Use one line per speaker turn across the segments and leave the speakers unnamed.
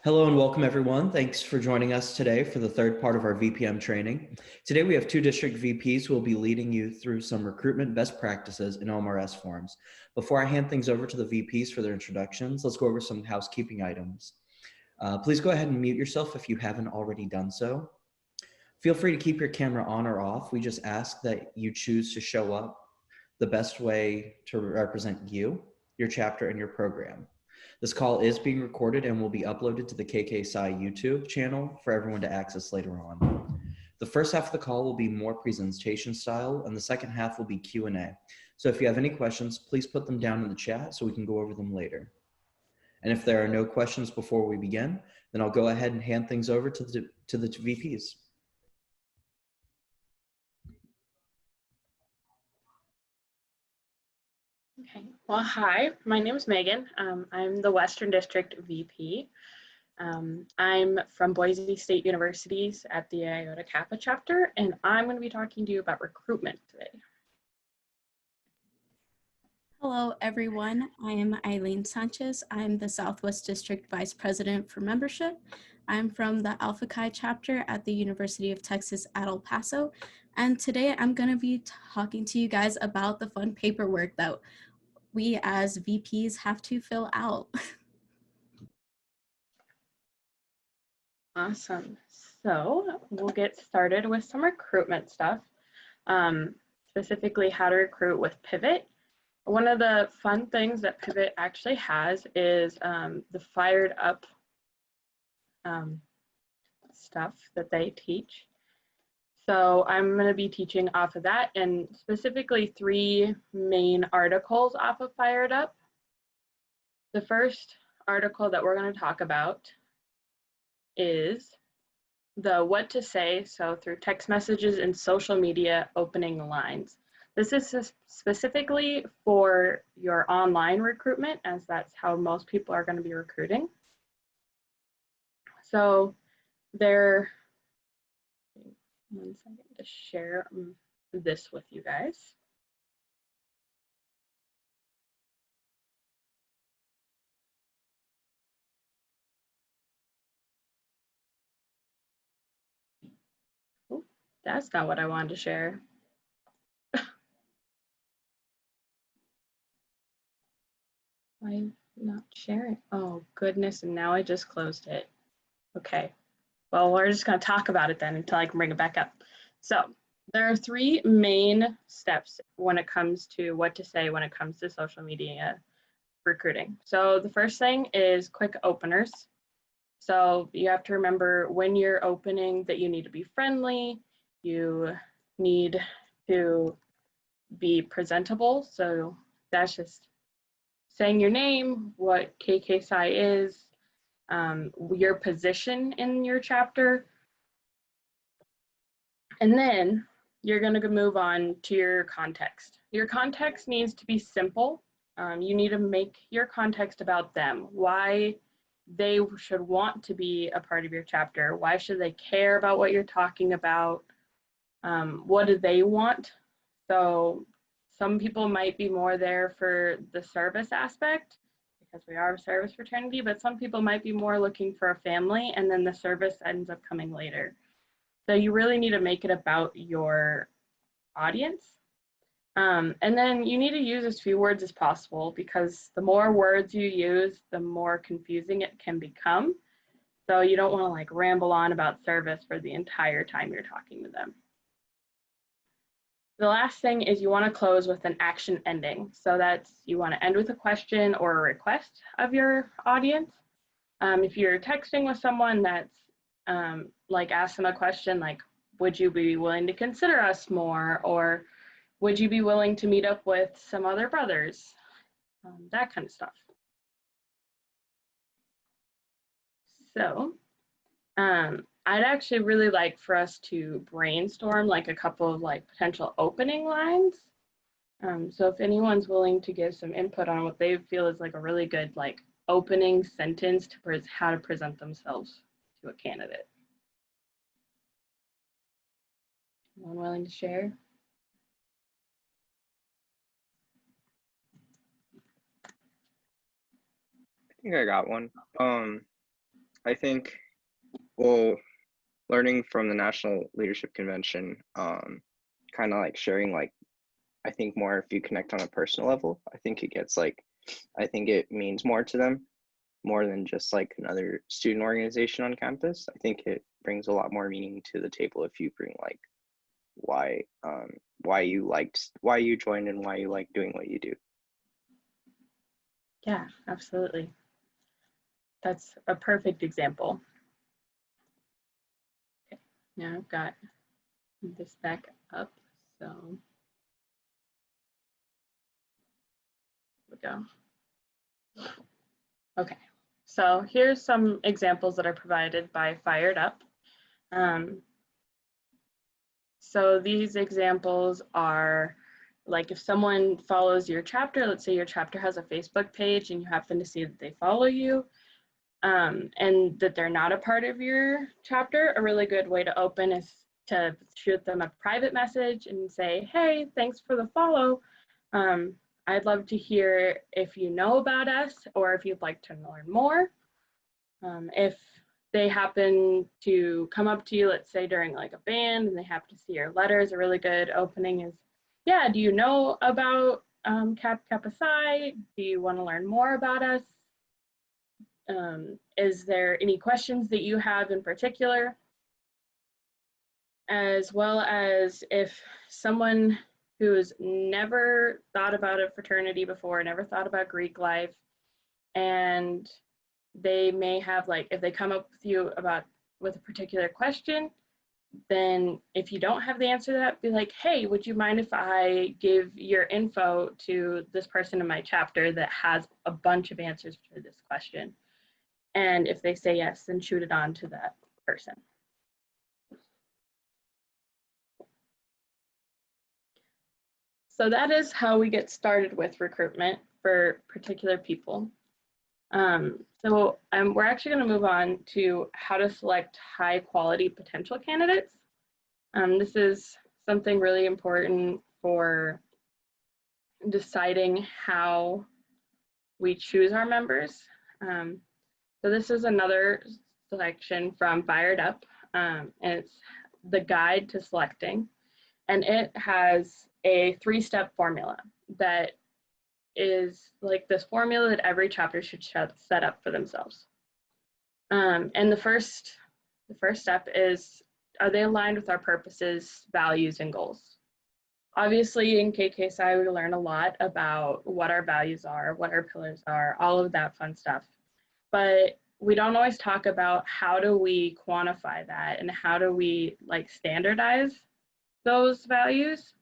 Hello and welcome everyone. Thanks for joining us today for the third part of our VPM training. Today we have two district VPs who will be leading you through some recruitment best practices in OMRS Forms. Before I hand things over to the VPs for their introductions, let's go over some housekeeping items. Please go ahead and mute yourself if you haven't already done so. Feel free to keep your camera on or off. We just ask that you choose to show up the best way to represent you, your chapter, and your program. This call is being recorded and will be uploaded to the KKSI YouTube channel for everyone to access later on. The first half of the call will be more presentation style, and the second half will be Q&A. So if you have any questions, please put them down in the chat so we can go over them later. And if there are no questions before we begin, then I'll go ahead and hand things over to the VPs.
Okay, well, hi, my name is Megan. I'm the Western District VP. I'm from Boise State University's at the Iota Kappa chapter, and I'm going to be talking to you about recruitment today.
Hello, everyone. I am Eileen Sanchez. I'm the Southwest District Vice President for Membership. I'm from the Alpha Chi chapter at the University of Texas at El Paso. And today I'm going to be talking to you guys about the fun paperwork that we as VPs have to fill out.
Awesome. So we'll get started with some recruitment stuff, specifically how to recruit with Pivot. One of the fun things that Pivot actually has is the fired up stuff that they teach. So I'm going to be teaching off of that, and specifically 3 main articles off of Fired Up. The first article that we're going to talk about is the what to say, so through text messages and social media opening lines. This is specifically for your online recruitment, as that's how most people are going to be recruiting. So one second to share this with you guys. Oh, that's not what I wanted to share. Why not sharing? Oh goodness, and now I just closed it. Okay. Well, we're just going to talk about it then until I can bring it back up. So there are 3 main steps when it comes to what to say when it comes to social media recruiting. So the first thing is quick openers. So you have to remember when you're opening that you need to be friendly, you need to be presentable. So that's just saying your name, what KKSI is, your position in your chapter, and then you're going to move on to your context. Your context needs to be simple. You need to make your context about them, why they should want to be a part of your chapter, why should they care about what you're talking about, what do they want. So some people might be more there for the service aspect, because we are a service fraternity, but some people might be more looking for a family, and then the service ends up coming later. So you really need to make it about your audience. And then you need to use as few words as possible, because the more words you use, the more confusing it can become. So you don't want to like ramble on about service for the entire time you're talking to them. The last thing is you want to close with an action ending. So that's, you want to end with a question or a request of your audience. If you're texting with someone that's like, ask them a question like, would you be willing to consider us more? Or would you be willing to meet up with some other brothers? That kind of stuff. So I'd actually really like for us to brainstorm like a couple of like potential opening lines. So if anyone's willing to give some input on what they feel is like a really good like opening sentence to how to present themselves to a candidate. Anyone willing to share?
I think I got one. I think, well, learning from the National Leadership Convention, kind of like sharing, like, I think more if you connect on a personal level, I think it gets like, I think it means more to them, more than just like another student organization on campus. I think it brings a lot more meaning to the table if you bring like why you joined and why you like doing what you do.
Yeah, absolutely. That's a perfect example. Okay, now I've got this back up, so here we go. Okay, so here's some examples that are provided by Fired Up. So these examples are like if someone follows your chapter, let's say your chapter has a Facebook page and you happen to see that they follow you, and that they're not a part of your chapter, a really good way to open is to shoot them a private message and say, hey, thanks for the follow. I'd love to hear if you know about us or if you'd like to learn more. If they happen to come up to you, let's say during like a band, and they happen to see your letters, a really good opening is, yeah, do you know about Kappa Psi? Do you want to learn more about us? Is there any questions that you have in particular? As well as if someone who's never thought about a fraternity before, never thought about Greek life, and they may have like, if they come up with you with a particular question, then if you don't have the answer to that, be like, hey, would you mind if I give your info to this person in my chapter that has a bunch of answers for this question? And if they say yes, then shoot it on to that person. So that is how we get started with recruitment for particular people. We're actually going to move on to how to select high quality potential candidates. This is something really important for deciding how we choose our members. So this is another selection from Fired Up, and it's the guide to selecting, and it has a 3-step formula that is like this formula that every chapter should set up for themselves. And the first step is, are they aligned with our purposes, values, and goals? Obviously, in KKSI, we learn a lot about what our values are, what our pillars are, all of that fun stuff. But we don't always talk about how do we quantify that and how do we like standardize those values.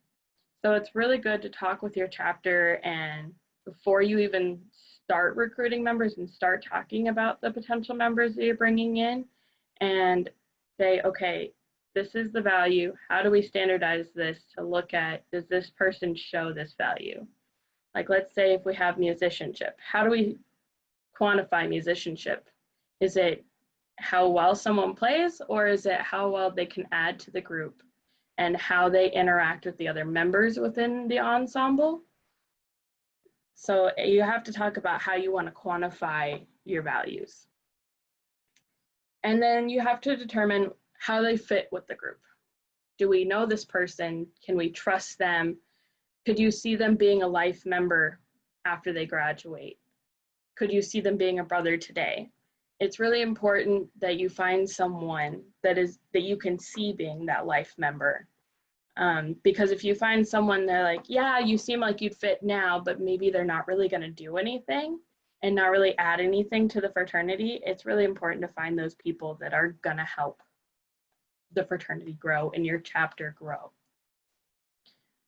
So it's really good to talk with your chapter, and before you even start recruiting members and start talking about the potential members that you're bringing in, and say, okay, this is the value. How do we standardize this to look at, does this person show this value? Like, let's say if we have musicianship, how do we quantify musicianship? Is it how well someone plays, or is it how well they can add to the group and how they interact with the other members within the ensemble? So you have to talk about how you want to quantify your values. And then you have to determine how they fit with the group. Do we know this person? Can we trust them? Could you see them being a life member after they graduate? Could you see them being a brother today? It's really important that you find someone that you can see being that life member. Because if you find someone, they're like, yeah, you seem like you'd fit now, but maybe they're not really going to do anything and not really add anything to the fraternity, it's really important to find those people that are going to help the fraternity grow and your chapter grow.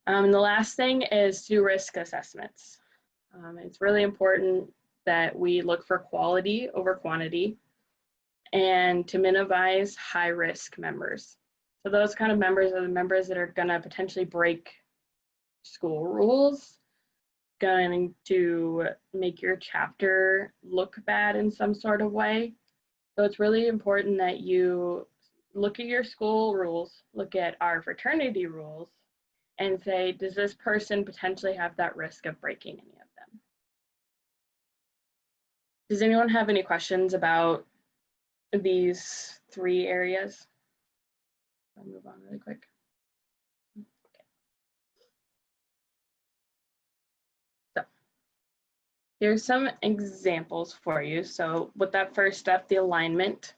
The last thing is do risk assessments. It's really important that we look for quality over quantity and to minimize high risk members. So those kind of members are the members that are going to potentially break school rules, going to make your chapter look bad in some sort of way. So it's really important that you look at your school rules, look at our fraternity rules, and say, does this person potentially have that risk of breaking any of them? Does anyone have any questions about these 3 areas. I'll move on really quick. Okay. So here's some examples for you. So with that first step, the alignment,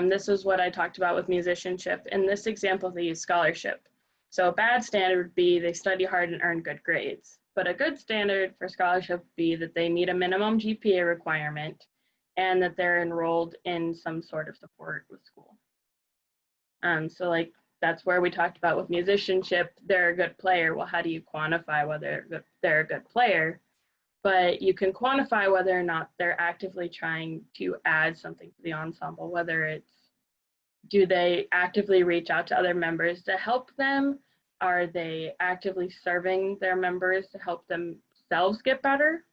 this is what I talked about with musicianship. In this example, they use scholarship. So a bad standard would be they study hard and earn good grades. But a good standard for scholarship would be that they meet a minimum GPA requirement and that they're enrolled in some sort of support with school. So like that's where we talked about with musicianship, they're a good player. Well, how do you quantify whether they're a good player? But you can quantify whether or not they're actively trying to add something to the ensemble, whether it's, do they actively reach out to other members to help them? Are they actively serving their members to help themselves get better?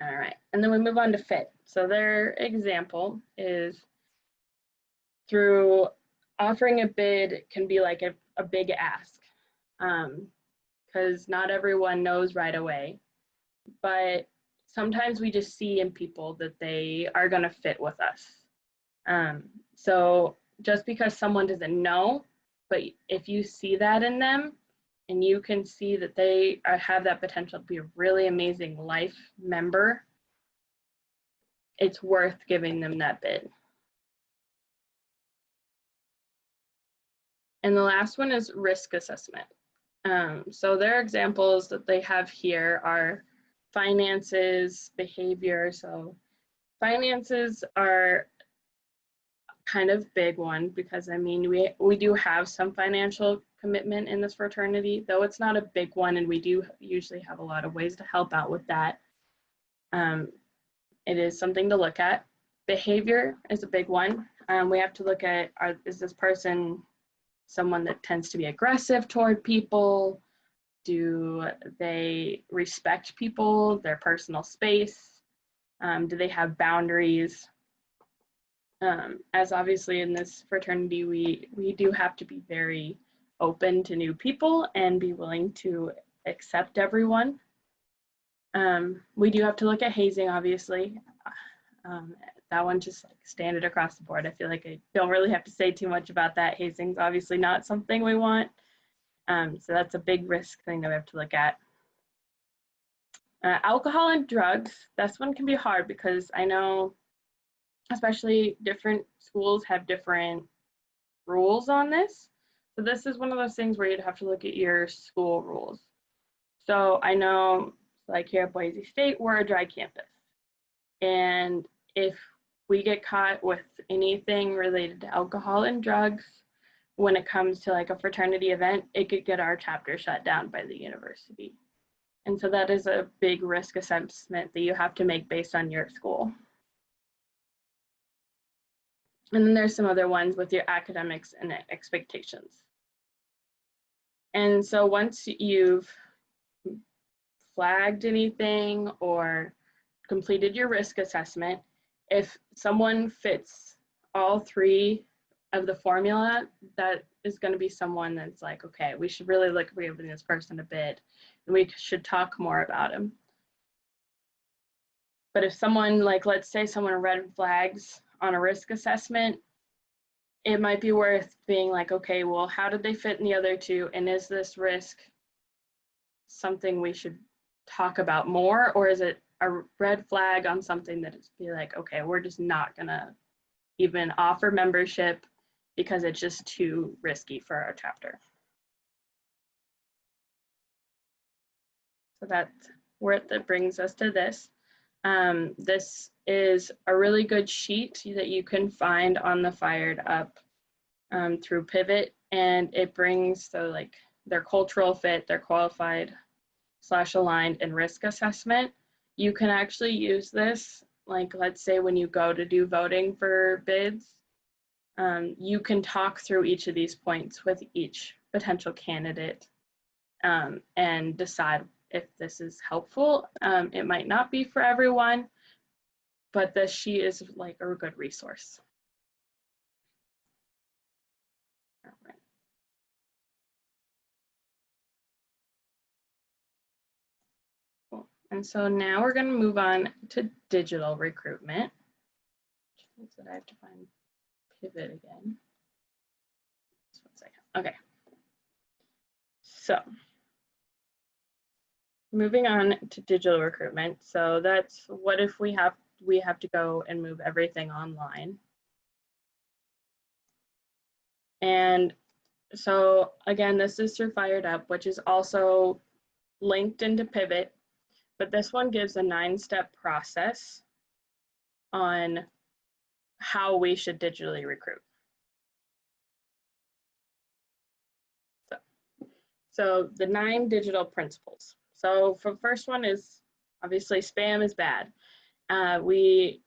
All right, and then we move on to fit. So their example is through offering a bid can be like a big ask, because not everyone knows right away, but sometimes we just see in people that they are going to fit with us. So just because someone doesn't know, but if you see that in them and you can see that they have that potential to be a really amazing life member, it's worth giving them that bid. And the last one is risk assessment. So their examples that they have here are finances, behavior. So finances are kind of big one because I mean we do have some financial commitment in this fraternity, though it's not a big one, and we do usually have a lot of ways to help out with that. It is something to look at. Behavior is a big one. We have to look at, is this person someone that tends to be aggressive toward people? Do they respect people, their personal space? Do they have boundaries? As obviously in this fraternity, we do have to be very open to new people and be willing to accept everyone. We do have to look at hazing, obviously. That one just like standard across the board. I feel like I don't really have to say too much about that. Hazing's obviously not something we want. So that's a big risk thing that we have to look at. Alcohol and drugs, this one can be hard because I know especially different schools have different rules on this. So this is one of those things where you'd have to look at your school rules. So I know like here at Boise State, we're a dry campus. And if we get caught with anything related to alcohol and drugs, when it comes to like a fraternity event, it could get our chapter shut down by the university. And so that is a big risk assessment that you have to make based on your school. And then there's some other ones with your academics and expectations. And so once you've flagged anything or completed your risk assessment, if someone fits all 3 of the formula, that is going to be someone that's like, okay, we should really look at giving this person a bid, and we should talk more about him. But if someone, like, let's say someone red flags on a risk assessment, it might be worth being like, okay, well, how did they fit in the other 2? And is this risk something we should talk about more? Or is it a red flag on something that is be like, okay, we're just not gonna even offer membership because it's just too risky for our chapter. So that's where that brings us to this. This is a really good sheet that you can find on the Fired Up through Pivot, and it brings so like their cultural fit, their qualified / aligned, and risk assessment. You can actually use this, like let's say when you go to do voting for bids, you can talk through each of these points with each potential candidate and decide if this is helpful. It might not be for everyone, but this sheet is like a good resource. All right. Cool. And so now we're going to move on to digital recruitment. Which means that I have to find pivot again. Just 1 second. Okay. So moving on to digital recruitment. So that's what if we have to go and move everything online. And so again, this is through Fired Up, which is also linked into Pivot, but this one gives a 9-step process on how we should digitally recruit. So the 9 digital principles. So for the first one is obviously spam is bad. We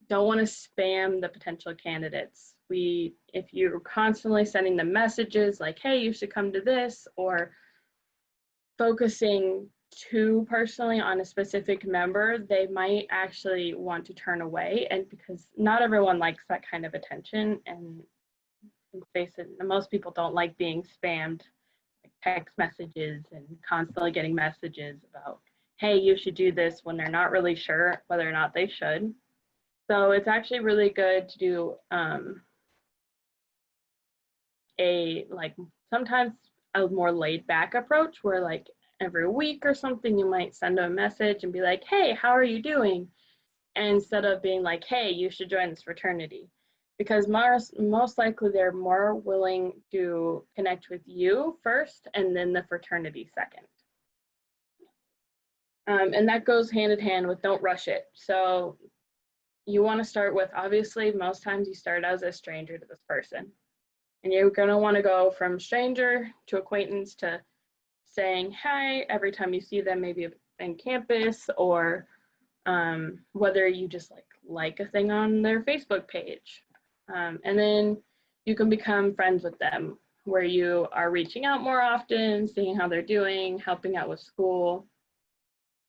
don't want to spam the potential candidates. If you're constantly sending them messages like, hey, you should come to this, or focusing too personally on a specific member, they might actually want to turn away. And because not everyone likes that kind of attention, and face it, most people don't like being spammed, like text messages and constantly getting messages about, hey, you should do this, when they're not really sure whether or not they should. So it's actually really good to do sometimes a more laid back approach, where like every week or something, you might send a message and be like, hey, how are you doing? Instead of being like, hey, you should join this fraternity. Because most likely they're more willing to connect with you first and then the fraternity second. And that goes hand in hand with don't rush it. So you want to start with, obviously, most times you start as a stranger to this person. And you're going to want to go from stranger to acquaintance to saying hi every time you see them, maybe in campus, or whether you just like a thing on their Facebook page. And then you can become friends with them, where you are reaching out more often, seeing how they're doing, helping out with school.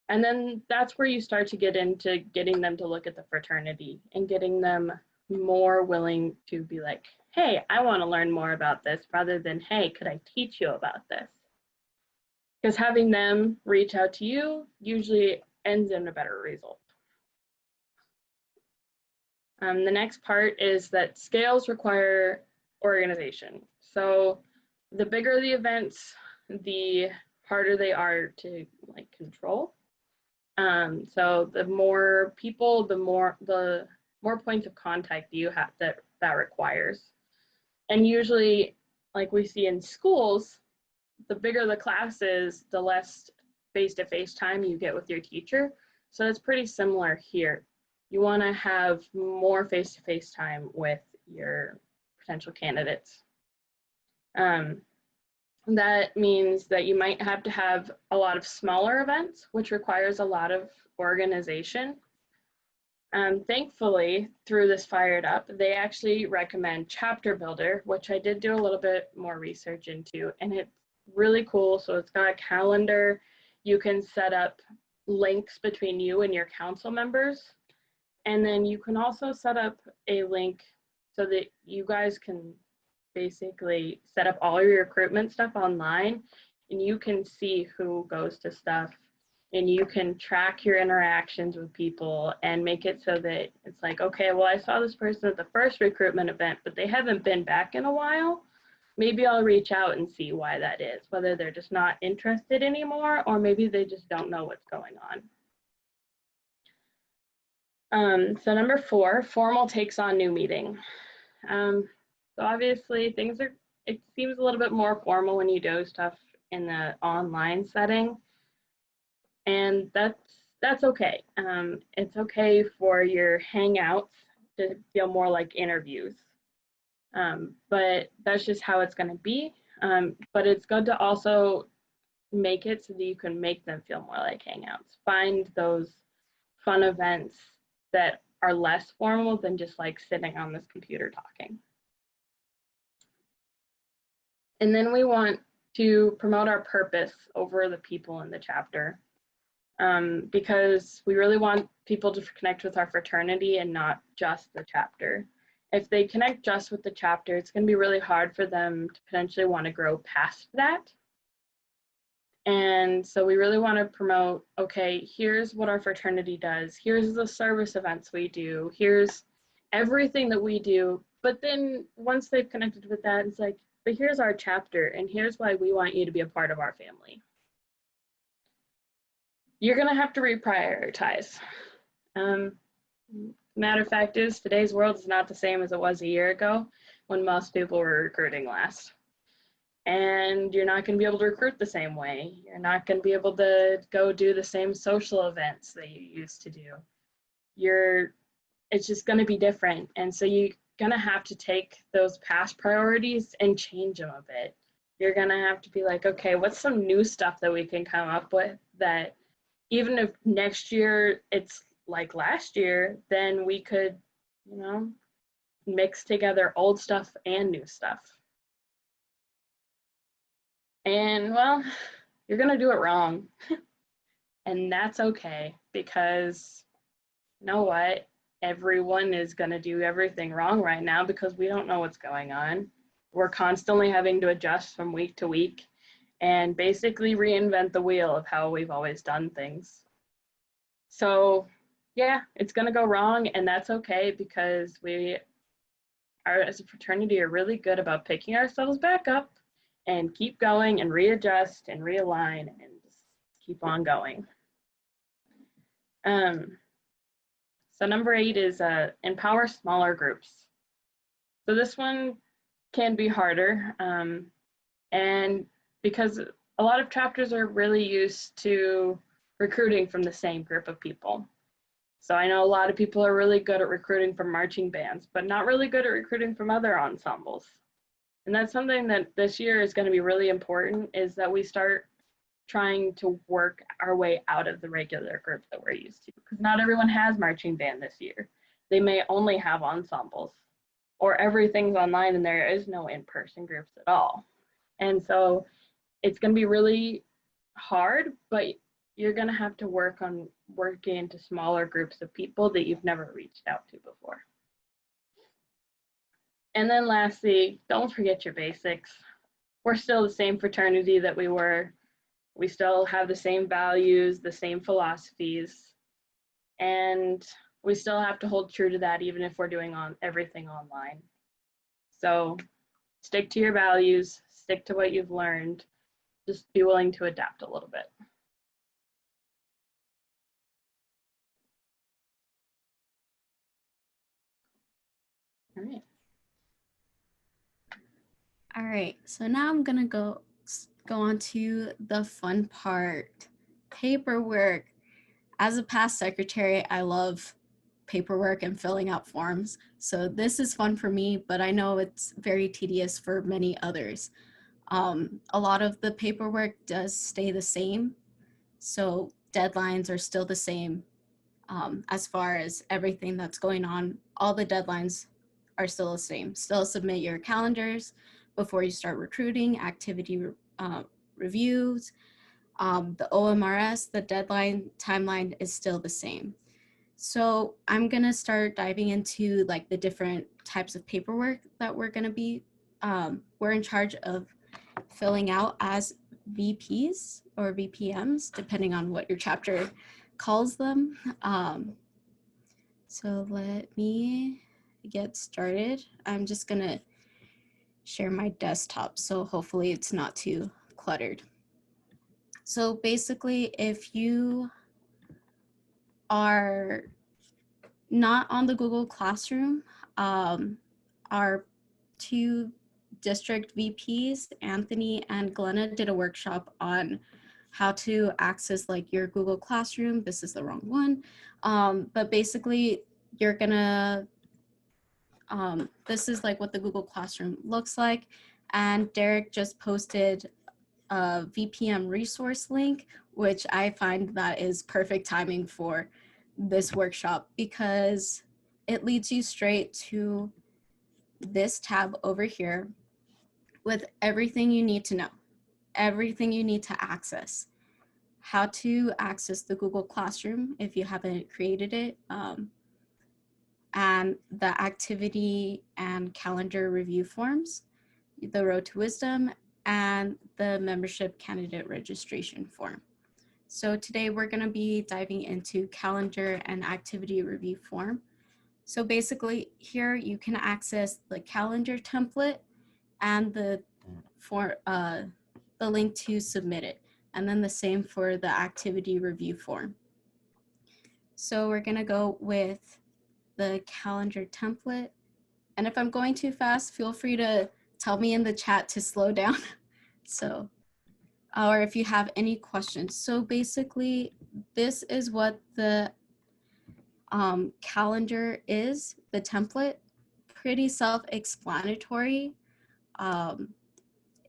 And then that's where you start to get into getting them to look at the fraternity and getting them more willing to be like, hey, I want to learn more about this, rather than, hey, could I teach you about this? Because having them reach out to you usually ends in a better result. The next part is that scales require organization. So the bigger the events, the harder they are to control. So the more people, the more points of contact you have that requires. And usually, like we see in schools, the bigger the class is, the less face-to-face time you get with your teacher. So it's pretty similar here. You want to have more face-to-face time with your potential candidates. That means that you might have to have a lot of smaller events, which requires a lot of organization. Thankfully, through this Fired Up, they actually recommend Chapter Builder, which I did do a little bit more research into, and it's really cool. So it's got a calendar. You can set up links between you and your council members. And then you can also set up a link so that you guys can basically set up all your recruitment stuff online, and you can see who goes to stuff, and you can track your interactions with people and make it so that it's like, okay, well, I saw this person at the first recruitment event, but they haven't been back in a while. Maybe I'll reach out and see why that is, whether they're just not interested anymore, or maybe they just don't know what's going on. So number 4, formal takes on new meeting. So obviously it seems a little bit more formal when you do stuff in the online setting, and that's okay. It's okay for your hangouts to feel more like interviews, but that's just how it's going to be. But it's good to also make it so that you can make them feel more like hangouts. Find those fun events that are less formal than just like sitting on this computer talking. And then we want to promote our purpose over the people in the chapter, because we really want people to connect with our fraternity and not just the chapter. If they connect just with the chapter, it's going to be really hard for them to potentially want to grow past that. And so we really want to promote, okay, here's what our fraternity does. Here's the service events we do. Here's everything that we do. But then once they've connected with that, it's like, but here's our chapter, and here's why we want you to be a part of our family. You're going to have to reprioritize. Matter of fact is, today's world is not the same as it was a year ago when most people were recruiting last. And you're not going to be able to recruit the same way. You're not going to be able to go do the same social events that you used to do. It's just going to be different. And so you're going to have to take those past priorities and change them a bit. You're going to have to be like, okay, what's some new stuff that we can come up with that even if next year it's like last year, then we could, mix together old stuff and new stuff. And well, you're going to do it wrong. And that's okay, because you know what? Everyone is going to do everything wrong right now because we don't know what's going on. We're constantly having to adjust from week to week and basically reinvent the wheel of how we've always done things. So yeah, it's going to go wrong, and that's okay, because we are, as a fraternity, are really good about picking ourselves back up and keep going and readjust and realign and just keep on going. So number 8 is empower smaller groups. So this one can be harder, and because a lot of chapters are really used to recruiting from the same group of people. So I know a lot of people are really good at recruiting from marching bands, but not really good at recruiting from other ensembles. And that's something that this year is going to be really important, is that we start trying to work our way out of the regular group that we're used to. Because not everyone has marching band this year. They may only have ensembles, or everything's online and there is no in-person groups at all. And so it's going to be really hard, but you're going to have to work on working into smaller groups of people that you've never reached out to before. And then lastly, don't forget your basics. We're still the same fraternity that we were. We still have the same values, the same philosophies, and we still have to hold true to that even if we're doing everything online. So stick to your values, stick to what you've learned, just be willing to adapt a little bit.
All right, so now I'm gonna go on to the fun part, paperwork. As a past secretary, I love paperwork and filling out forms. So this is fun for me, but I know it's very tedious for many others. A lot of the paperwork does stay the same. So deadlines are still the same. As far as everything that's going on, all the deadlines are still the same. Still submit your calendars before you start recruiting, activity reviews. The OMRS, the deadline timeline is still the same. So I'm gonna start diving into like the different types of paperwork that we're gonna be, we're in charge of filling out as VPs or VPMs, depending on what your chapter calls them. So let me get started. I'm just gonna share my desktop, so hopefully it's not too cluttered. So basically, if you are not on the Google Classroom, our 2 district VPs, Anthony and Glenna, did a workshop on how to access like your Google Classroom. This is the wrong one. But basically you're gonna, this is like what the Google Classroom looks like. And Derek just posted a VPM resource link, which I find that is perfect timing for this workshop because it leads you straight to this tab over here with everything you need to know, everything you need to access, how to access the Google Classroom if you haven't created it, and the activity and calendar review forms, the Road to Wisdom, and the membership candidate registration form. So today we're going to be diving into calendar and activity review form. So basically here you can access the calendar template and the link to submit it, and then the same for the activity review form. So we're going to go with the calendar template. And if I'm going too fast, feel free to tell me in the chat to slow down. So, or if you have any questions. So basically, this is what the calendar is, the template, pretty self-explanatory.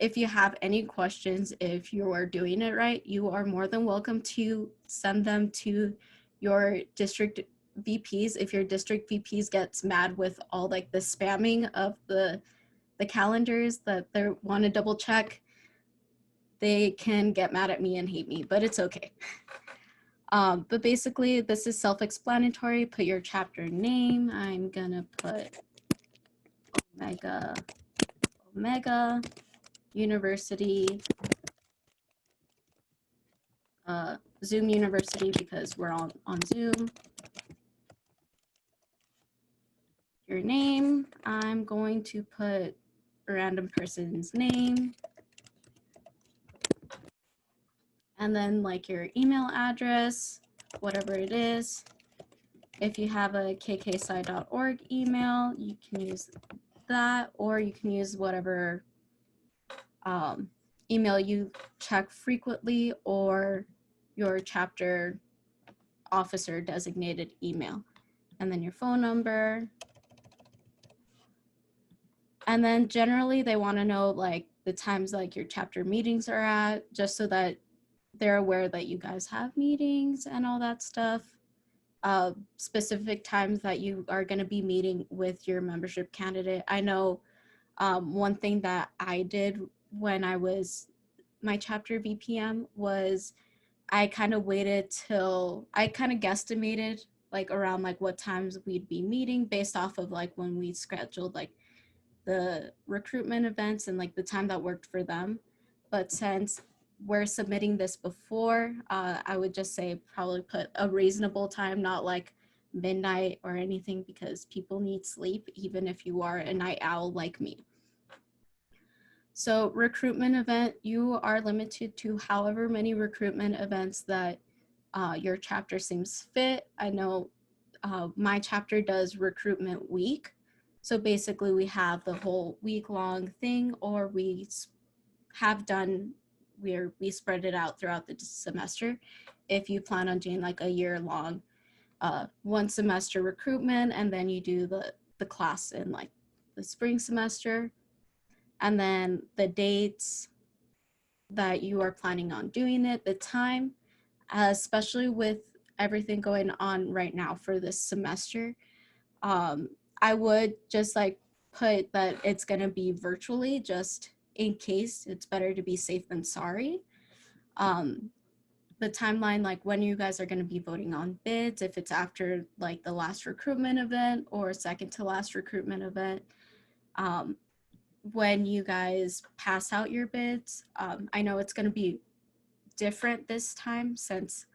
If you have any questions, if you are doing it right, you are more than welcome to send them to your district VPs. If your district VPs gets mad with all like the spamming of the calendars that they want to double check, they can get mad at me and hate me, but it's okay. But basically this is self-explanatory. Put your chapter name. I'm gonna put Omega University, Zoom University, because we're on Zoom. Your name, I'm going to put a random person's name. And then like your email address, whatever it is. If you have a kksci.org email, you can use that, or you can use whatever email you check frequently, or your chapter officer designated email. And then your phone number. And then generally they want to know like the times like your chapter meetings are at, just so that they're aware that you guys have meetings and all that stuff. Specific times that you are going to be meeting with your membership candidate. I know one thing that I did when I was my chapter VPM was I kind of waited till I kind of guesstimated like around like what times we'd be meeting based off of like when we scheduled like the recruitment events and like the time that worked for them. But since we're submitting this before, I would just say probably put a reasonable time, not like midnight or anything, because people need sleep, even if you are a night owl like me. So recruitment event, you are limited to however many recruitment events that your chapter seems fit. I know my chapter does recruitment week. So basically we have the whole week-long thing, or we have done where we spread it out throughout the semester. If you plan on doing like a year-long one semester recruitment, and then you do the class in like the spring semester, and then the dates that you are planning on doing it, the time, especially with everything going on right now for this semester. I would just like put that it's going to be virtually, just in case. It's better to be safe than sorry. The timeline, like when you guys are going to be voting on bids, if it's after like the last recruitment event or second to last recruitment event. When you guys pass out your bids, I know it's going to be different this time since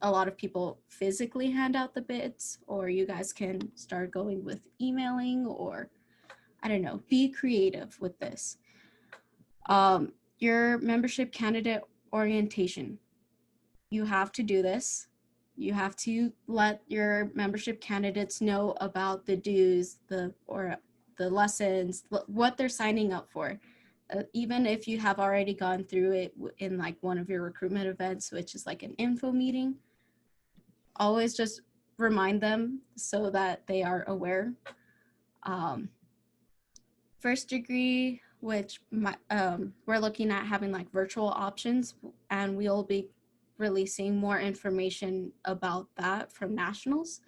a lot of people physically hand out the bids, or you guys can start going with emailing, or I don't know, be creative with this. Your membership candidate orientation, you have to do this. You have to let your membership candidates know about the dues, the lessons, what they're signing up for. Even if you have already gone through it in like one of your recruitment events, which is like an info meeting, always just remind them so that they are aware. First degree, which we're looking at having like virtual options, and we'll be releasing more information about that from nationals.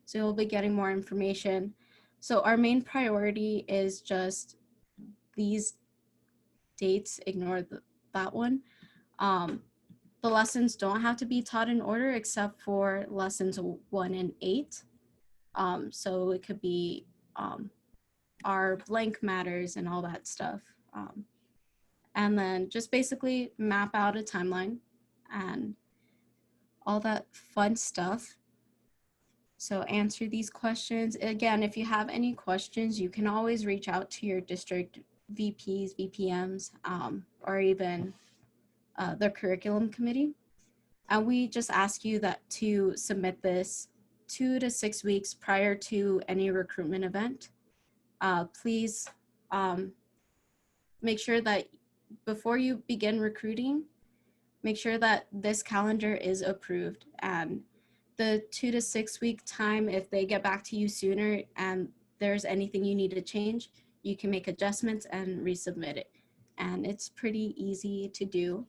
So you'll be getting more information. So our main priority is just these dates, ignore that one. The lessons don't have to be taught in order except for lessons 1 and 8. So it could be our blank matters and all that stuff. and then just basically map out a timeline and all that fun stuff. So answer these questions. Again, if you have any questions, you can always reach out to your district VPs, VPMs, or even the curriculum committee. And we just ask you that to submit this 2 to 6 weeks prior to any recruitment event. Please make sure that before you begin recruiting, make sure that this calendar is approved, and the 2 to 6 week time, if they get back to you sooner and there's anything you need to change, you can make adjustments and resubmit it. And it's pretty easy to do.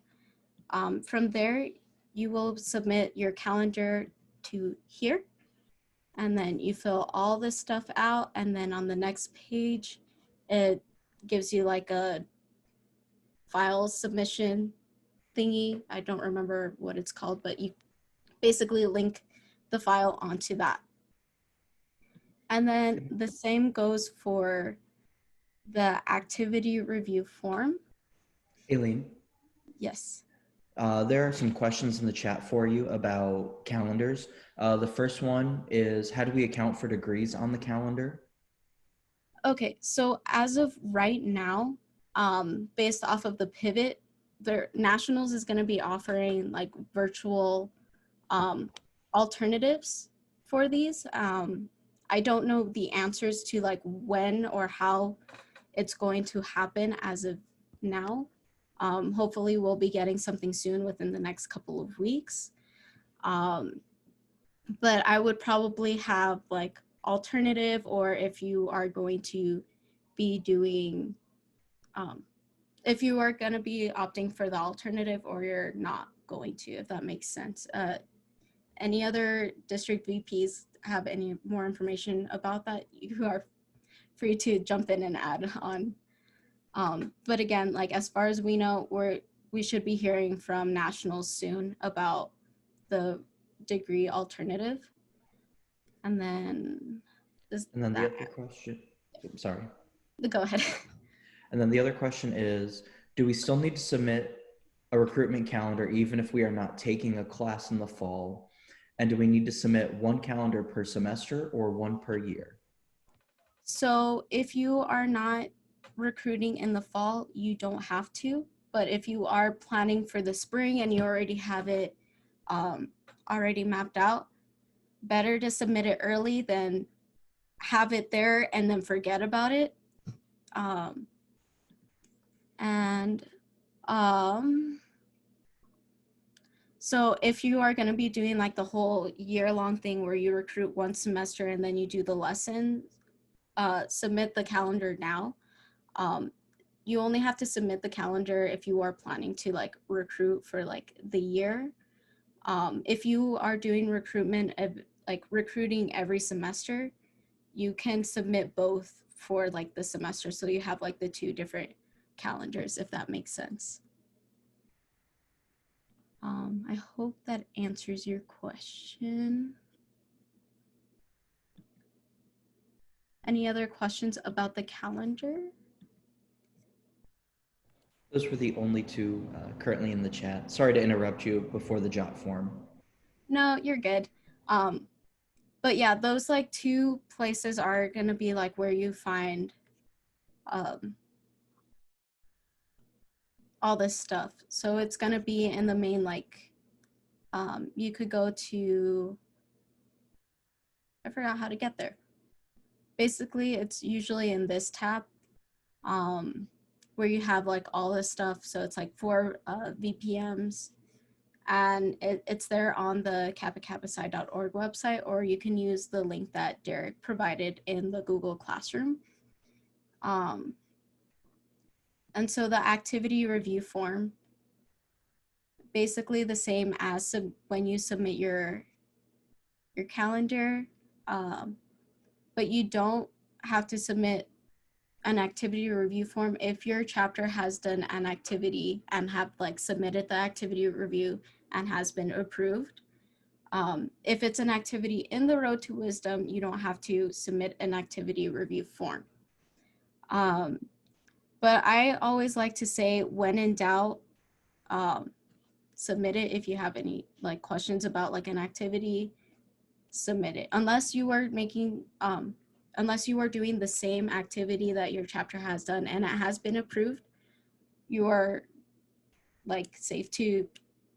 From there, you will submit your calendar to here, and then you fill all this stuff out, and then on the next page, it gives you like a file submission thingy. I don't remember what it's called, but you basically link the file onto that. And then the same goes for the activity review form.
Aileen,
Yes.
there are some questions in the chat for you about calendars. The first one is, how do we account for degrees on the calendar?
Okay, so as of right now, based off of the pivot, the Nationals is going to be offering like virtual alternatives for these. I don't know the answers to like when or how it's going to happen as of now. Hopefully we'll be getting something soon within the next couple of weeks. But I would probably have like alternative, or if you are going to be doing, if you are going to be opting for the alternative or you're not going to, if that makes sense. Any other district VPs have any more information about that, you are free to jump in and add on. But again, like as far as we know, we should be hearing from Nationals soon about the degree alternative. And then
the other question, sorry.
Go ahead.
And then the other question is, do we still need to submit a recruitment calendar even if we are not taking a class in the fall? And do we need to submit one calendar per semester or one per year?
So if you are not recruiting in the fall, you don't have to. But if you are planning for the spring and you already have it already mapped out, better to submit it early than have it there and then forget about it. So if you are going to be doing like the whole year-long thing where you recruit one semester and then you do the lessons, submit the calendar now. You only have to submit the calendar if you are planning to like recruit for like the year. If you are doing recruitment, like recruiting every semester, you can submit both for like the semester. So you have like the two different calendars, if that makes sense. I hope that answers your question. Any other questions about the calendar?
Those were the only two currently in the chat. Sorry to interrupt you before the Jot form.
No, you're good. But yeah, those like two places are going to be like where you find all this stuff. So it's going to be in the main, like, you could go to, I forgot how to get there. Basically, it's usually in this tab where you have like all this stuff. So it's like 4 VPMs, and it's there on the kappakappasci.org website, or you can use the link that Derek provided in the Google Classroom. And so the activity review form, basically the same as when you submit your calendar, but you don't have to submit an activity review form if your chapter has done an activity and have like submitted the activity review and has been approved. If it's an activity in the Road to Wisdom, you don't have to submit an activity review form. But I always like to say, when in doubt, submit it. If you have any like questions about like an activity, submit it. Unless you are making, unless you are doing the same activity that your chapter has done and it has been approved, you are like safe to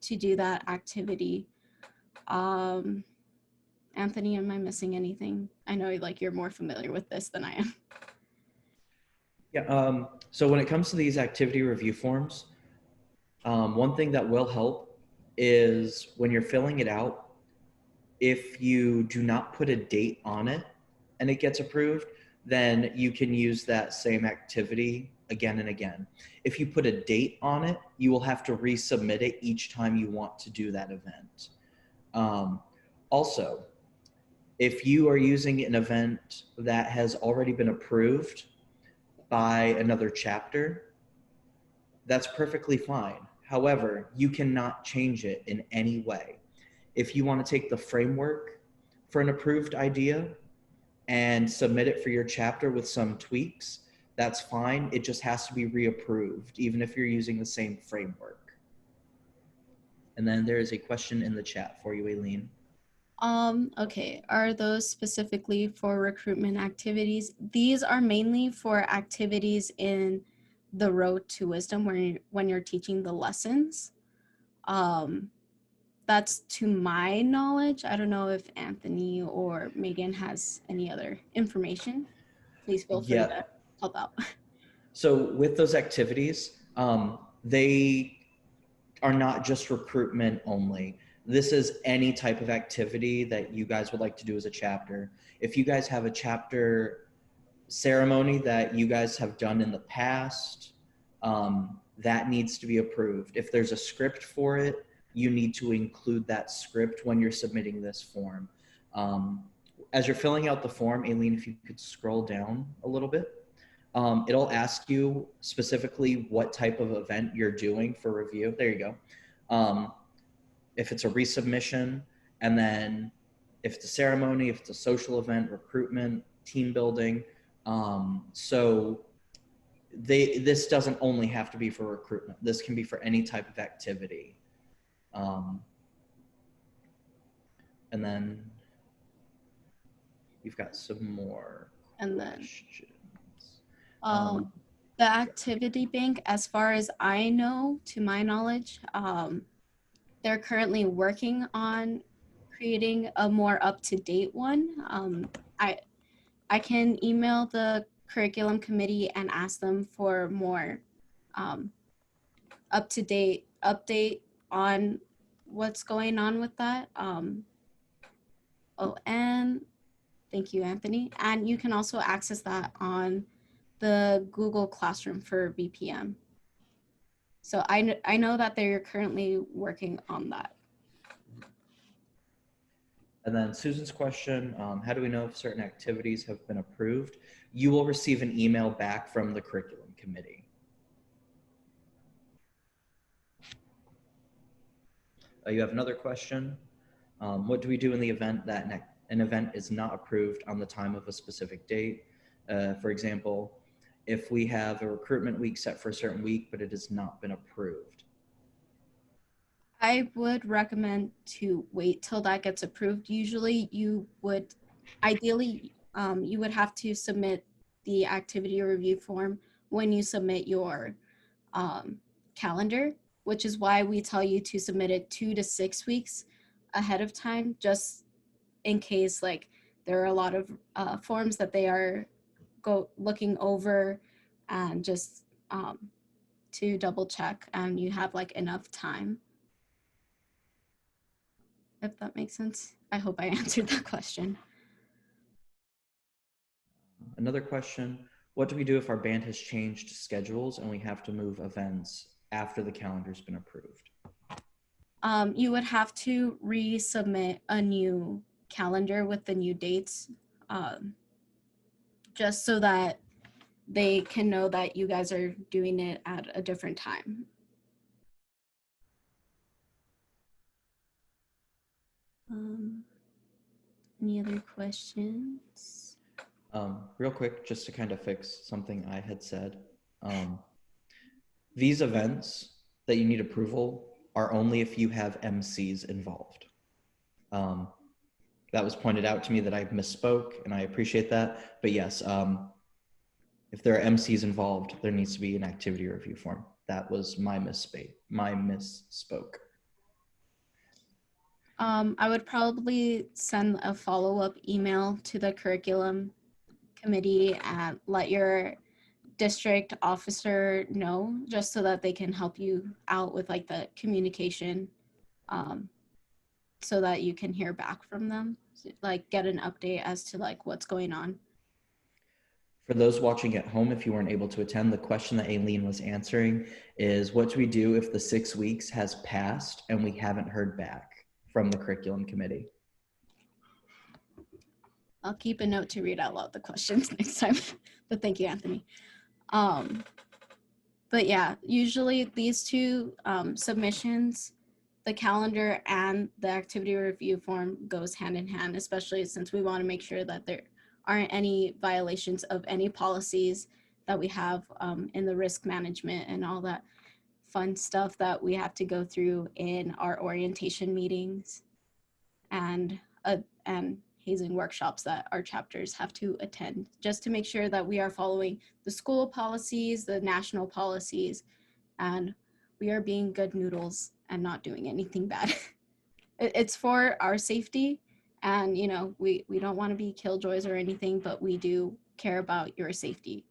do that activity. Anthony, am I missing anything? I know like you're more familiar with this than I am.
Yeah, so when it comes to these activity review forms, one thing that will help is when you're filling it out, if you do not put a date on it and it gets approved, then you can use that same activity again and again. If you put a date on it, you will have to resubmit it each time you want to do that event. Also, if you are using an event that has already been approved by another chapter, that's perfectly fine. However, you cannot change it in any way. If you want to take the framework for an approved idea and submit it for your chapter with some tweaks, that's fine. It just has to be reapproved, even if you're using the same framework. And then there is a question in the chat for you, Aileen.
Okay, are those specifically for recruitment activities? These are mainly for activities in the Road to Wisdom when you're teaching the lessons. That's to my knowledge. I don't know if Anthony or Megan has any other information. Please feel free to help out.
So with those activities, they are not just recruitment only. This is any type of activity that you guys would like to do as a chapter. If you guys have a chapter ceremony that you guys have done in the past, that needs to be approved. If there's a script for it, you need to include that script when you're submitting this form. As you're filling out the form, Aileen, if you could scroll down a little bit, it'll ask you specifically what type of event you're doing for review. There you go. If it's a resubmission, and then if it's a ceremony, if it's a social event, recruitment, team building. So this doesn't only have to be for recruitment. This can be for any type of activity. And then you've got some more questions.
The activity bank, as far as I know, to my knowledge, they're currently working on creating a more up-to-date one. I can email the curriculum committee and ask them for more up-to-date update on what's going on with that. Oh, and thank you, Anthony. And you can also access that on the Google Classroom for VPM. So I know that they're currently working on that.
And then Susan's question, how do we know if certain activities have been approved? You will receive an email back from the curriculum committee. You have another question. What do we do in the event that an event is not approved on the time of a specific date? For example, if we have a recruitment week set for a certain week, but it has not been approved.
I would recommend to wait till that gets approved. Usually you would, ideally, you would have to submit the activity review form when you submit your calendar, which is why we tell you to submit it 2 to 6 weeks ahead of time, just in case like there are a lot of forms that they are looking over, and just to double check and you have like enough time. If that makes sense. I hope I answered that question.
Another question, what do we do if our band has changed schedules and we have to move events after the calendar's been approved?
You would have to resubmit a new calendar with the new dates, just so that they can know that you guys are doing it at a different time. Any other questions?
Real quick, just to kind of fix something I had said. These events that you need approval are only if you have MCs involved. That was pointed out to me that I misspoke, and I appreciate that. But yes, if there are MCs involved, there needs to be an activity review form. That was my misspoke.
I would probably send a follow-up email to the curriculum committee and let your district officer know, just so that they can help you out with like the communication, so that you can hear back from them, like get an update as to like what's going on.
For those watching at home, if you weren't able to attend, the question that Aileen was answering is, what do we do if the 6 weeks has passed and we haven't heard back from the curriculum committee?
I'll keep a note to read out loud the questions next time, but thank you, Anthony. But yeah, usually these two submissions, the calendar and the activity review form, goes hand in hand, especially since we want to make sure that there aren't any violations of any policies that we have in the risk management and all that fun stuff that we have to go through in our orientation meetings and hazing workshops that our chapters have to attend, just to make sure that we are following the school policies, the national policies, and we are being good noodles and not doing anything bad. It's for our safety, and you know, we don't want to be killjoys or anything, but we do care about your safety.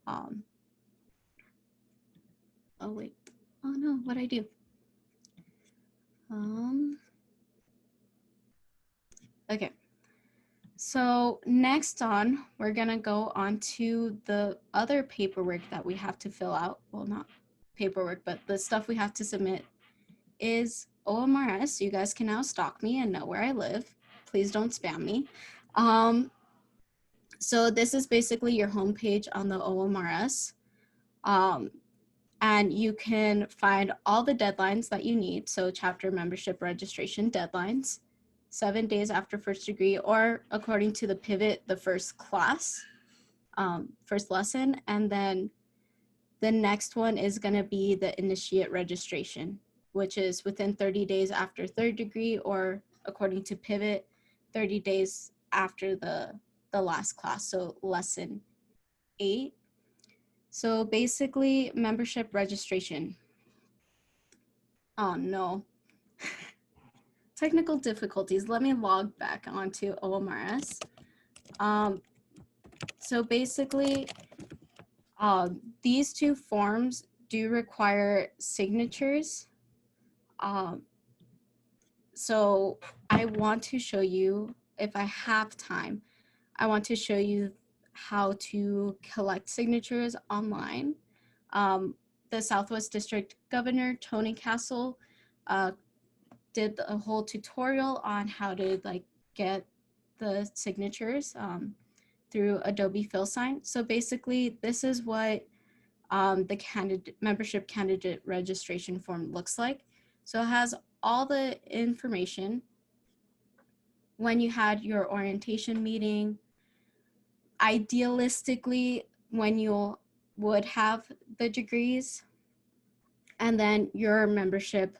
Oh wait, oh no, what'd I do? Okay, so next on, we're gonna go on to the other paperwork that we have to fill out. Well, not paperwork, but the stuff we have to submit is OMRS. You guys can now stalk me and know where I live. Please don't spam me. So this is basically your homepage on the OMRS. And you can find all the deadlines that you need. So chapter membership registration deadlines, 7 days after first degree, or according to the pivot, the first class, first lesson. And then the next one is gonna be the initiate registration, which is within 30 days after third degree, or according to pivot, 30 days after the last class, so lesson 8. So basically, membership registration. Oh no. Technical difficulties. Let me log back onto OMRS. So basically, these two forms do require signatures. So I want to show you, if I have time, I want to show you how to collect signatures online. The Southwest District Governor, Tony Castle, did a whole tutorial on how to like get the signatures through Adobe FillSign. So basically, this is what the membership candidate registration form looks like. So it has all the information when you had your orientation meeting, idealistically when you would have the degrees, and then your membership,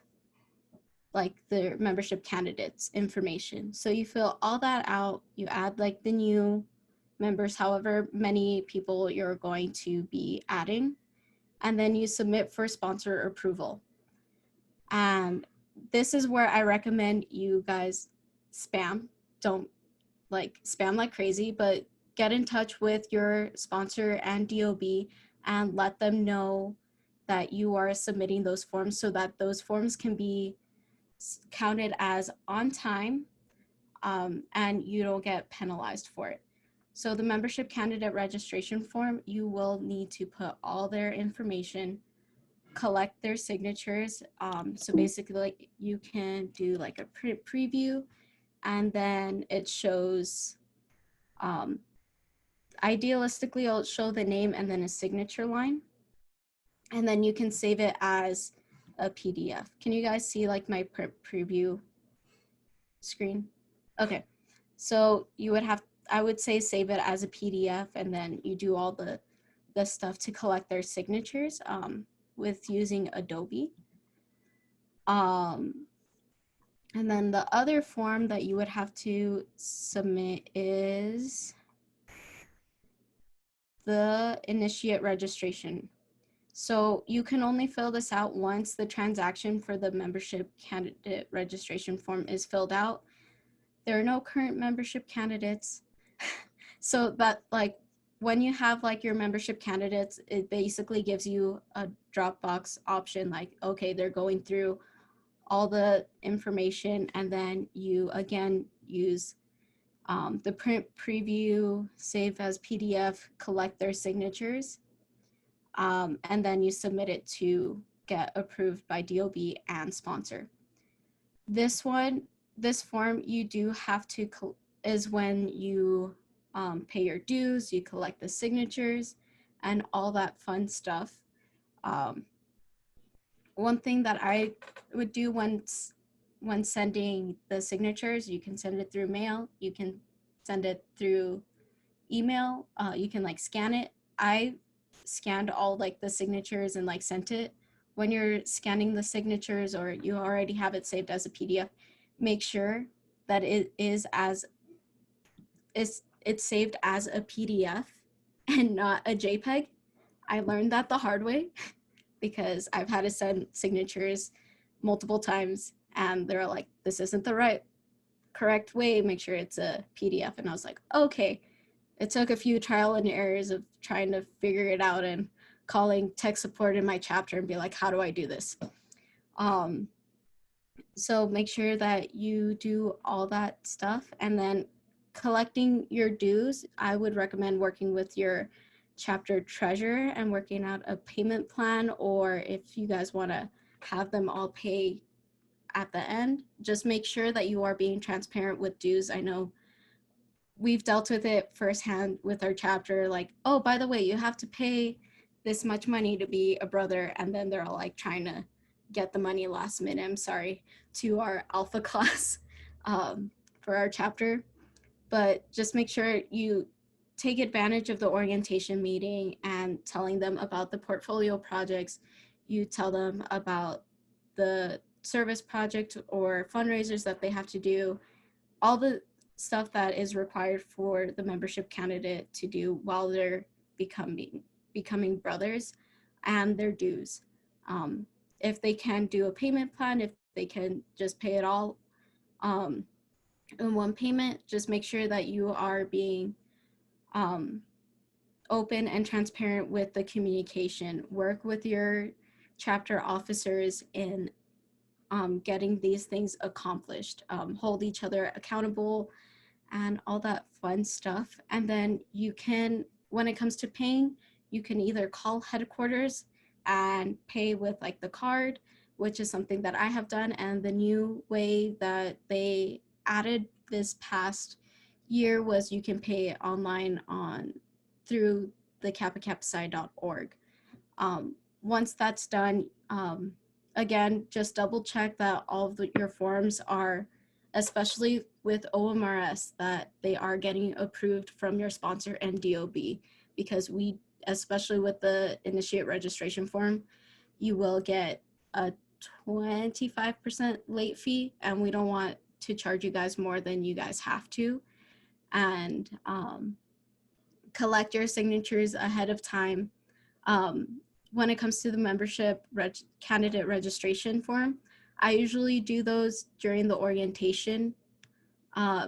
like the membership candidates information. So you fill all that out, you add like the new members, however many people you're going to be adding, and then you submit for sponsor approval. And this is where I recommend you guys spam. Don't like spam like crazy, but get in touch with your sponsor and DOB and let them know that you are submitting those forms, so that those forms can be counted as on time, and you don't get penalized for it. So the membership candidate registration form, you will need to put all their information, collect their signatures. So basically, like, you can do like a preview, and then it shows, idealistically, it'll show the name and then a signature line. And then you can save it as a PDF. Can you guys see like my preview screen? Okay, so you would have, I would say save it as a PDF, and then you do all the the stuff to collect their signatures with using Adobe. And then the other form that you would have to submit is the initiate registration. So you can only fill this out once the transaction for the membership candidate registration form is filled out. There are no current membership candidates. So that, like, when you have like your membership candidates, it basically gives you a Dropbox option, like, okay, they're going through all the information, and then you again use the print preview, save as PDF, collect their signatures, and then you submit it to get approved by DOB and sponsor. This form you do have to, is when you pay your dues, you collect the signatures and all that fun stuff. One thing that I would do when sending the signatures, you can send it through mail, you can send it through email, you can like scan it. I scanned all like the signatures and like sent it. When you're scanning the signatures or you already have it saved as a PDF, make sure that it's saved as a PDF and not a JPEG. I learned that the hard way because I've had to send signatures multiple times and they're like, this isn't the correct way, make sure it's a PDF. And I was like, okay. It took a few trial and errors of trying to figure it out and calling tech support in my chapter and be like, how do I do this? So make sure that you do all that stuff, and then collecting your dues. I would recommend working with your chapter treasurer and working out a payment plan, or if you guys want to have them all pay at the end, just make sure that you are being transparent with dues. I know we've dealt with it firsthand with our chapter, like, oh, by the way, you have to pay this much money to be a brother, and then they're all like trying to get the money last minute. I'm sorry to our alpha class for our chapter, but just make sure you take advantage of the orientation meeting and telling them about the portfolio projects. You tell them about the service project or fundraisers that they have to do, all the stuff that is required for the membership candidate to do while they're becoming brothers, and their dues. If they can do a payment plan, if they can just pay it all in one payment, just make sure that you are being open and transparent with the communication. Work with your chapter officers in getting these things accomplished. Hold each other accountable and all that fun stuff. And then you can, when it comes to paying, you can either call headquarters and pay with like the card, which is something that I have done. And the new way that they added this past year was you can pay online through the kappakapsi.org. Once that's done, again, just double check that all of your forms are, especially with OMRS, that they are getting approved from your sponsor and DOB, because especially with the initiate registration form, you will get a 25% late fee, and we don't want to charge you guys more than you guys have to. And collect your signatures ahead of time. When it comes to the membership candidate registration form, I usually do those during the orientation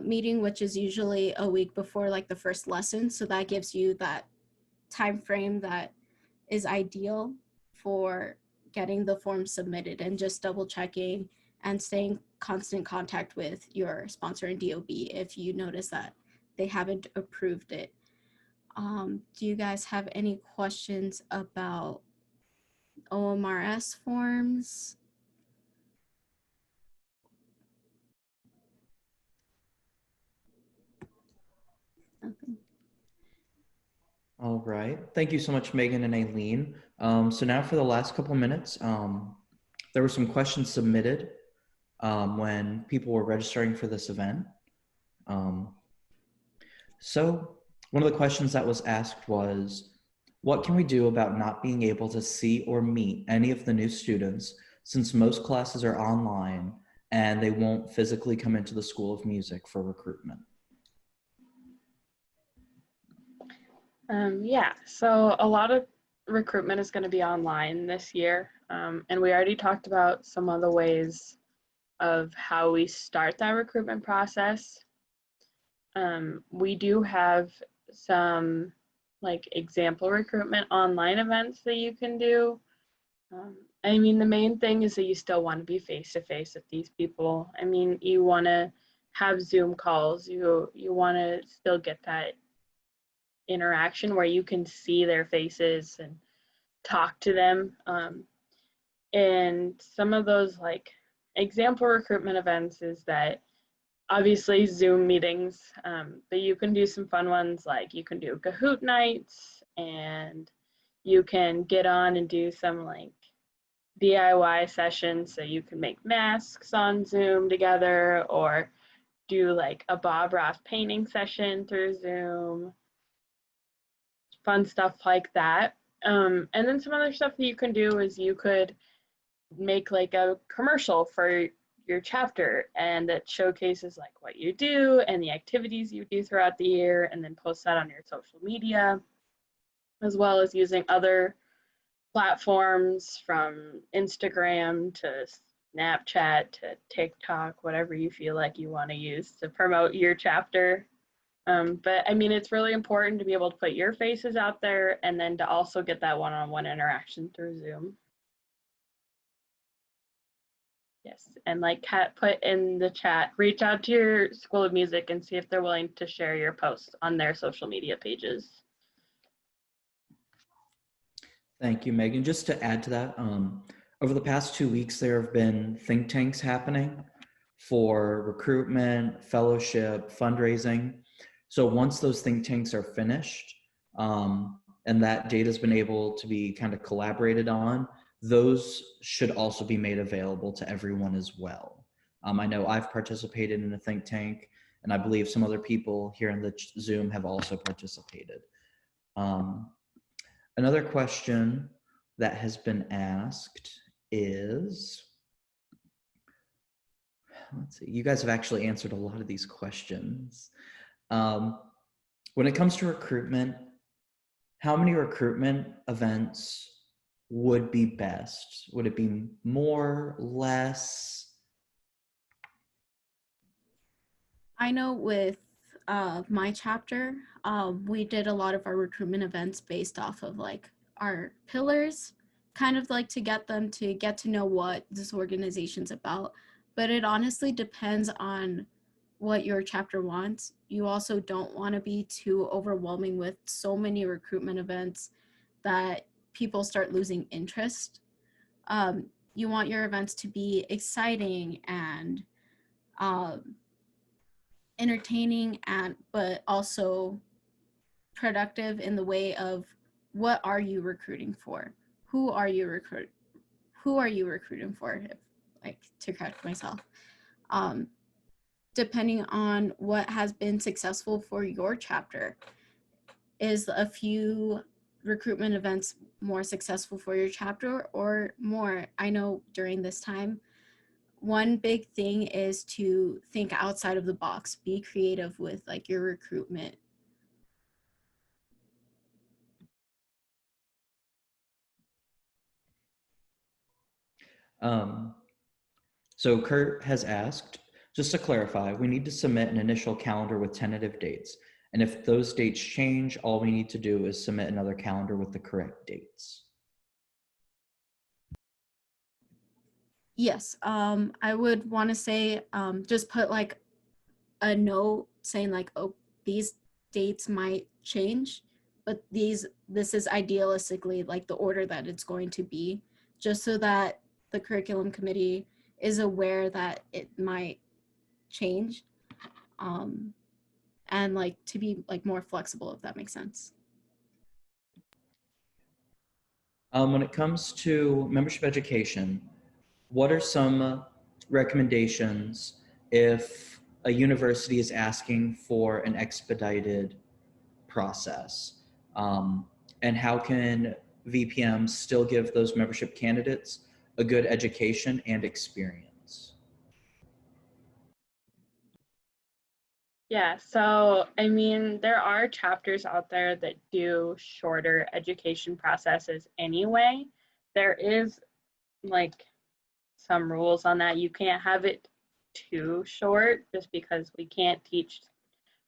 meeting, which is usually a week before like the first lesson. So that gives you that time frame that is ideal for getting the form submitted, and just double checking and staying constant contact with your sponsor and DOB if you notice that they haven't approved it. Do you guys have any questions about OMRS forms? Nothing.
All right. Thank you so much, Megan and Aileen. So now for the last couple of minutes, there were some questions submitted when people were registering for this event. So one of the questions that was asked was, What can we do about not being able to see or meet any of the new students since most classes are online and they won't physically come into the School of Music for recruitment?
Yeah, so a lot of recruitment is going to be online this year. And we already talked about some of the ways of how we start that recruitment process. We do have some like example recruitment online events that you can do. I mean, the main thing is that you still want to be face to face with these people. I mean, you want to have Zoom calls. You want to still get that interaction where you can see their faces and talk to them. And some of those like example recruitment events is that obviously Zoom meetings, but you can do some fun ones, like you can do Kahoot nights, and you can get on and do some like DIY sessions, so you can make masks on Zoom together, or do like a Bob Ross painting session through Zoom, fun stuff like that. And then some other stuff that you can do is you could make like a commercial for your chapter, and that showcases like what you do and the activities you do throughout the year, and then post that on your social media, as well as using other platforms from Instagram to Snapchat to TikTok, whatever you feel like you want to use to promote your chapter. But I mean, it's really important to be able to put your faces out there, and then to also get that one-on-one interaction through Zoom. Yes, and like Kat put in the chat, reach out to your School of Music and see if they're willing to share your posts on their social media pages.
Thank you, Megan. Just to add to that, over the past 2 weeks, there have been think tanks happening for recruitment, fellowship, fundraising. So once those think tanks are finished, and that data has been able to be kind of collaborated on, those should also be made available to everyone as well. I know I've participated in a think tank, and I believe some other people here in the Zoom have also participated. Another question that has been asked is, let's see, you guys have actually answered a lot of these questions. When it comes to recruitment, how many recruitment events would be best? Would it be more, less?
I know with my chapter, we did a lot of our recruitment events based off of like our pillars, kind of like to get them to get to know what this organization's about. But it honestly depends on what your chapter wants. You also don't want to be too overwhelming with so many recruitment events that people start losing interest. You want your events to be exciting and entertaining, and but also productive in the way of what are you recruiting for? Who are you recruiting for? If, like, to correct myself. Depending on what has been successful for your chapter, is a few recruitment events more successful for your chapter or more? I know during this time, one big thing is to think outside of the box, be creative with like your recruitment.
So Kurt has asked, just to clarify, we need to submit an initial calendar with tentative dates. And if those dates change, all we need to do is submit another calendar with the correct dates.
Yes, I would want to say just put like a note saying like, oh, these dates might change, but this is idealistically like the order that it's going to be, just so that the curriculum committee is aware that it might change, and like to be like more flexible, if that makes sense.
When it comes to membership education, what are some recommendations if a university is asking for an expedited process? and how can VPMs still give those membership candidates a good education and experience?
Yeah, so I mean, there are chapters out there that do shorter education processes anyway. There is like some rules on that. You can't have it too short just because we can't teach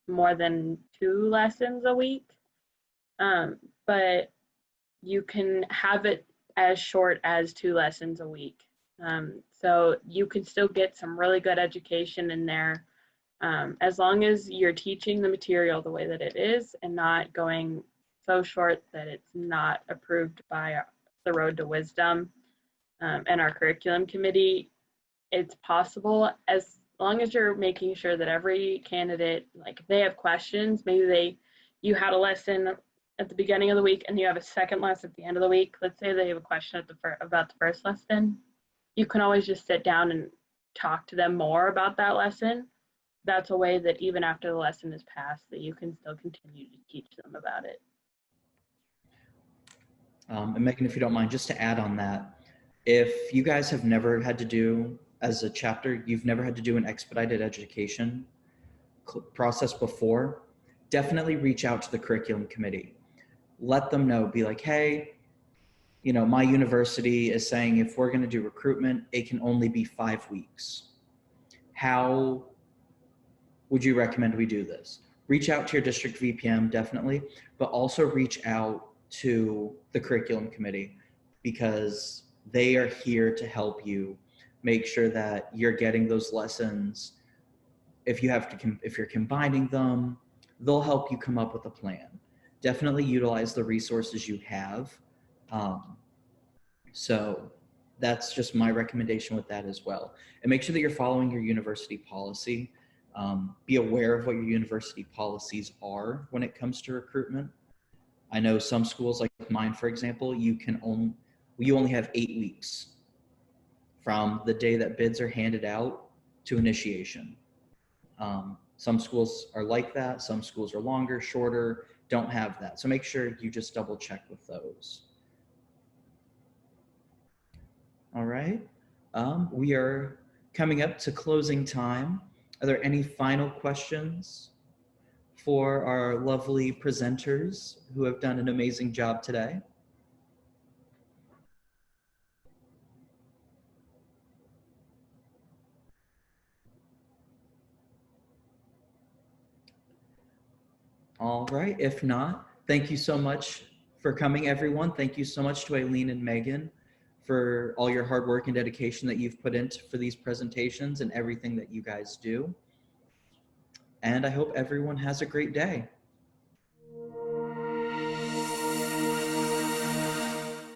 more than 2 lessons a week. But you can have it as short as 2 lessons a week. So you can still get some really good education in there, as long as you're teaching the material the way that it is and not going so short that it's not approved by the Road to Wisdom and our curriculum committee. It's possible, as long as you're making sure that every candidate, like if they have questions, maybe you had a lesson at the beginning of the week and you have a second lesson at the end of the week. Let's say they have a question about the first lesson. You can always just sit down and talk to them more about that lesson. That's a way that even after the lesson is passed, that you can still continue to teach them about it.
And Megan, if you don't mind, just to add on that, if you guys have never had to do, as a chapter, you've never had to do an expedited education process before, definitely reach out to the curriculum committee. Let them know, be like, hey, you know, my university is saying if we're going to do recruitment, it can only be 5 weeks. How would you recommend we do this? Reach out to your district VPM, definitely, but also reach out to the curriculum committee, because they are here to help you make sure that you're getting those lessons. If you're combining them, they'll help you come up with a plan. Definitely utilize the resources you have. So that's just my recommendation with that as well. And make sure that you're following your university policy. Be aware of what your university policies are when it comes to recruitment. I know some schools, like mine, for example, you only have 8 weeks from the day that bids are handed out to initiation. Some schools are like that. Some schools are longer, shorter, don't have that. So make sure you just double check with those. All right. We are coming up to closing time. Are there any final questions for our lovely presenters who have done an amazing job today? All right, if not, thank you so much for coming, everyone. Thank you so much to Aileen and Megan for all your hard work and dedication that you've put into for these presentations and everything that you guys do. And I hope everyone has a great day.